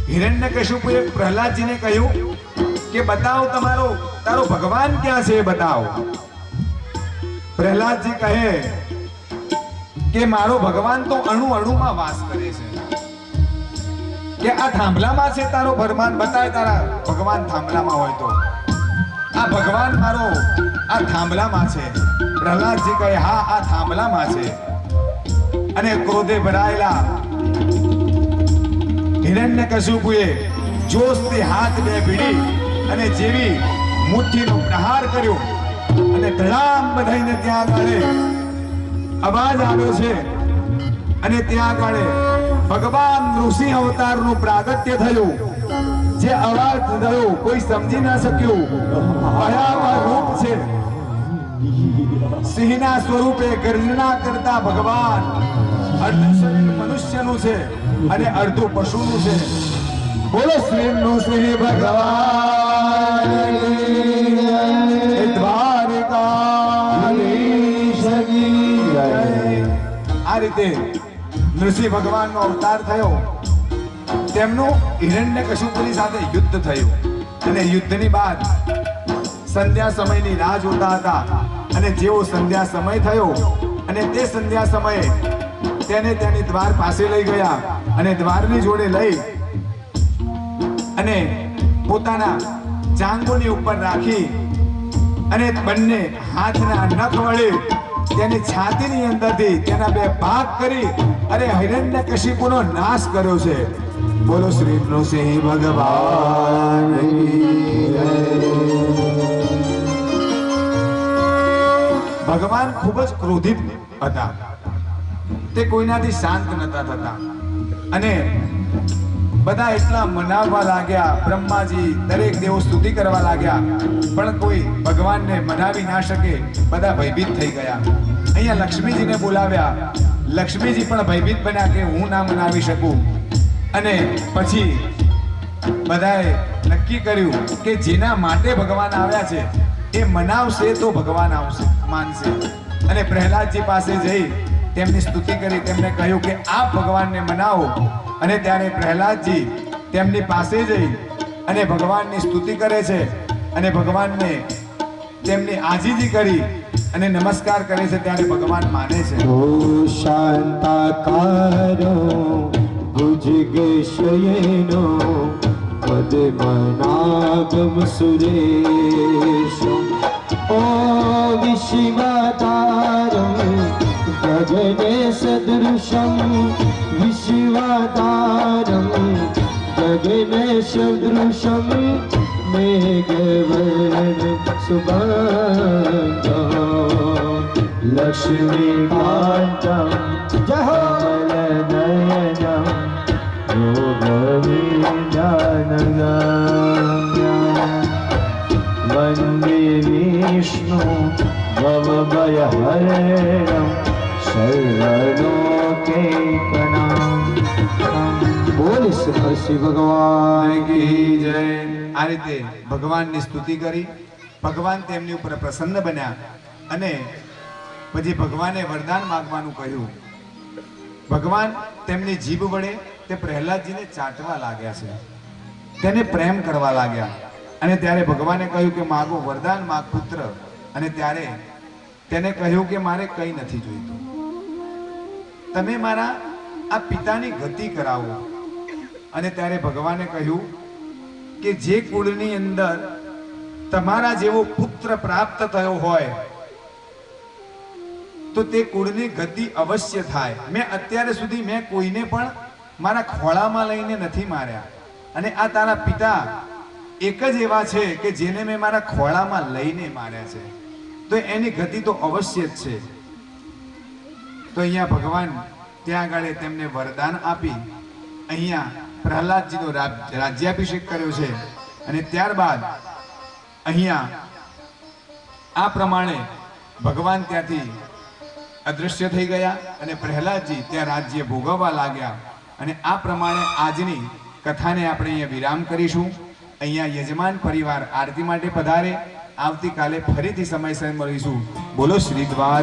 हिरण्यकशिपुए प्रहलादजी ने कह્યું કે बताओ तारो भगवान क्या છે बताओ। प्रहलादजी कहे કે મારો ભગવાન તો અણુ અણુમાં વાસ કરે છે કે આ થાંભલામાં છે તારો ભગવાન બતાય તારા ભગવાન થાંભલામાં હોય તો આ ભગવાન મારો આ થાંભલામાં છે। પ્રહલાદજી કહે હા આ થાંભલામાં છે અને ક્રોધે ભરાયેલા હિરણ્યકશિપુએ જોશથી હાથ બે ભીડી અને જેવી મુઠ્ઠીનો પ્રહાર કર્યો અને ધડામ બધાઈને ત્યાં આગળ અવાજ આવ્યો છે અને ત્યાં આગળ ભગવાન નૃસિંહ અવતારનું પ્રાગટ્ય થયું। જે અવાજ થયો કોઈ સમજી ના શક્યું। ભયાવહ રૂપ છે સિંહના સ્વરૂપે ગર્જના કરતા ભગવાન અર્ધ શરીર મનુષ્યનું છે અને અર્ધું પશુનું છે। બોલો શ્રી નૃસિંહ ભગવાન આ રીતે નૃસિંહ ભગવાનનો અવતાર થયો। તેમનું હિરણ્યકશિપુની સાથે યુદ્ધ થયું અને યુદ્ધની બાદ સંધ્યા સમયની રાહ જોતા હતા અને જેવો સંધ્યા સમય થયો અને તે સંધ્યા સમયે તેને તેની દ્વાર પાસે લઈ ગયા અને દ્વારની જોડે લઈ અને પોતાના જાંઘોની ઉપર રાખી અને બંને હાથના નખ વડે તેની છાતીની અંદરથી તેના બે ભાગ કરી અને હિરણ્યકશિપુનો નાશ કર્યો છે। બોલો શ્રી નૃસિંહ ભગવાન કી જય। ભગવાન ખૂબ જ ક્રોધિત હતા। તે કોઈનાથી શાંત નતા થતા અને બધા એટલા મનાવવા લાગ્યા। બ્રહ્માજી દરેક દેવો સ્તુતિ કરવા લાગ્યા પણ કોઈ ભગવાનને મનાવી ના શકે। બધા ભયભીત થઈ ગયા। અહીંયા લક્ષ્મીજીને બોલાવ્યા। લક્ષ્મીજી પણ ભયભીત બન્યા કે હું ના મનાવી શકું અને પછી બધાએ નક્કી કર્યું કે જેના માટે ભગવાન આવ્યા છે એ મનાવશે તો ભગવાન આવશે માનશે। અને પ્રહલાદજી પાસે જઈ તેમની સ્તુતિ કરી તેમને કહ્યું કે આપ ભગવાનને મનાવો અને ત્યારે પ્રહલાદજી તેમની પાસે જઈ અને ભગવાનની સ્તુતિ કરે છે અને ભગવાનને તેમની આજીજી કરી અને નમસ્કાર કરે છે ત્યારે ભગવાન માને છે। ઓ શાંતાકારો ભુજગશયનો પદ્મનાભમ સુરેશો ઓ વિશ્વતારમ ગગને સદૃશમ વિશ્વતારમ ગગને સદૃશમ મેઘવર્ણ સુગંધો લક્ષ્મીકાંતમ જહમલનયનમ યોગવિદ્યાનગમ્યમ વંદે વિષ્ણુ ભવભયહરણમ સર્વલોકૈકનાથમ। બોલ શ્રી ભગવાન કી જય। આ રીતે ભગવાનની સ્તુતિ કરી। ભગવાન તેમની ઉપર પ્રસન્ન બન્યા અને પછી ભગવાને વરદાન માંગવાનું કહ્યું। ભગવાન તેમની જીભ વડે તે પ્રહલાદજીને ચાટવા લાગ્યા છે, તેને પ્રેમ કરવા લાગ્યા અને ત્યારે ભગવાને કહ્યું કે માગો વરદાન માગ પુત્ર। અને ત્યારે તેને કહ્યું કે મારે કંઈ નથી જોઈતું, તમે મારા આ પિતાની ગતિ કરાવો। અને ત્યારે ભગવાને કહ્યું કે જે કુળની અંદર તમારા જેવો પુત્ર પ્રાપ્ત થયો હોય તો તે કુળની ગતિ અવશ્ય થાય। મેં અત્યારે સુધી મેં કોઈને પણ મારા ખોળામાં લઈને નથી માર્યા અને આ તારા પિતા એક જ એવા છે કે જેને મેં મારા ખોળામાં લઈને માર્યા છે, તો એની ગતિ તો અવશ્ય જ છે। તો અહીંયા ભગવાન ત્યાં આગળ તેમને વરદાન આપી અહીંયા પ્રહલાદજીનો રાજ્યાભિષેક કર્યો છે અને ત્યારબાદ અહીંયા આ પ્રમાણે ભગવાન ત્યાંથી અદૃશ્ય થઈ ગયા અને પ્રહલાદજી ત્યાં રાજ્ય ભોગવવા લાગ્યા અને આ પ્રમાણે આજની કથાને આપણે અહીંયા વિરામ કરીશું। અહીંયા યજમાન પરિવાર આરતી માટે પધારે। આવતીકાલે ફરીથી સમયસર મળીશું। બોલો શ્રી દ્વાર